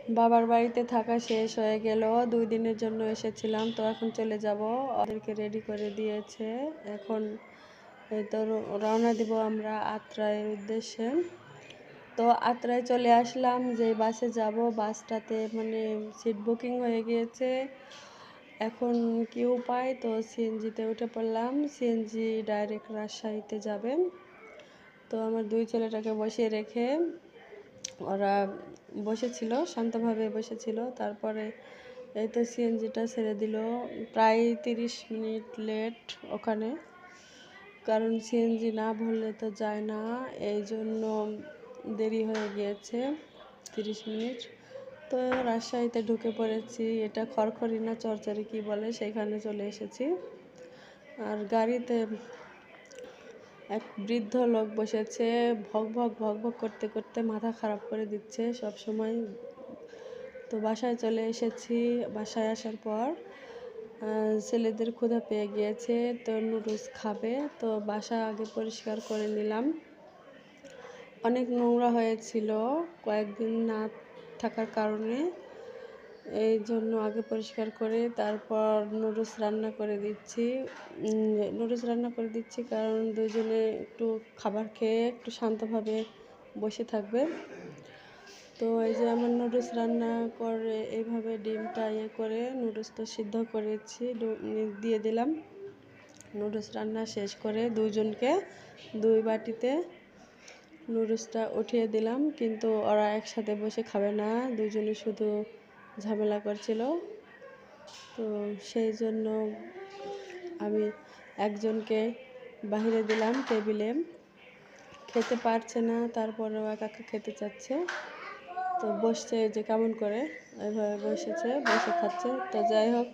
বাবার বাড়িতে থাকা শেষ হয়ে গেল, 2 দিনের জন্য এসেছিলাম, তো এখন চলে যাব। ওদেরকে রেডি করে দিয়েছে, এখন এই তো রওনা দিব আমরা আত্রাইয়ের উদ্দেশ্যে। তো আত্রাই চলে আসলাম, যে বাসে যাব বাসটাতে মানে সিট বুকিং হয়ে গিয়েছে। এখন কি উপায়, তো সিএনজিতে উঠে পড়লাম, সিএনজি ডাইরেক্ট রাজশাহীতে যাবেন। তো আমার 2 ছেলেটাকে বসিয়ে রেখে ওরা বসেছিল, শান্তভাবে বসেছিল। তারপরে এই তো সিএনজিটা ছেড়ে দিল, প্রায় 30 মিনিট লেট ওখানে, কারণ সিএনজি না ভরলে তো যায় না, এই জন্য দেরি হয়ে গিয়েছে 30 মিনিট। তো রাজশাহীতে ঢুকে পড়েছি, এটা খড়খড়ি না চরচরি কি বলে, সেখানে চলে এসেছি। আর গাড়িতে এক বৃদ্ধ লোক বসেছে, ভক ভক ভক ভক করতে করতে মাথা খারাপ করে দিচ্ছে সব সময়। তো বাসায় চলে এসেছি, বাসায় আসার পর ছেলেদের ক্ষুধা পেয়ে গিয়েছে, তো নুডলস খাবে, তো বাসা আগে পরিষ্কার করে নিলাম। অনেক নোংরা হয়েছিল কয়েকদিন না থাকার কারণে, এই জন্য আগে পরিষ্কার করে তারপর নুডলস রান্না করে দিচ্ছি। কারণ দুজনে একটু খাবার খেয়ে একটু শান্তভাবে বসে থাকবে। তো এই যে আমার নুডলস রান্না করে এইভাবে ডিমটা করে নুডলসটা সিদ্ধ করেছি, দিয়ে দিলাম। নুডলস রান্না শেষ করে দুজনকে 2 বাটিতে নুডলসটা উঠিয়ে দিলাম, কিন্তু ওরা একসাথে বসে খাবে না, দুজনে শুধু ঝামেলা করছিল। তো সেই জন্য আমি একজনকে বাইরে দিলাম টেবিলে, খেতে পারছে না, তারপরেও একা খেতে চাচ্ছে। তো বসছে যে কেমন করে এইভাবে বসে খাচ্ছে। তো যাই হোক,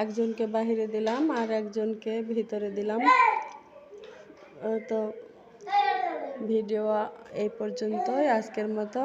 একজনকে বাইরে দিলাম আর একজনকে ভিতরে দিলাম। তো ভিডিও এই পর্যন্তই আজকের মতো।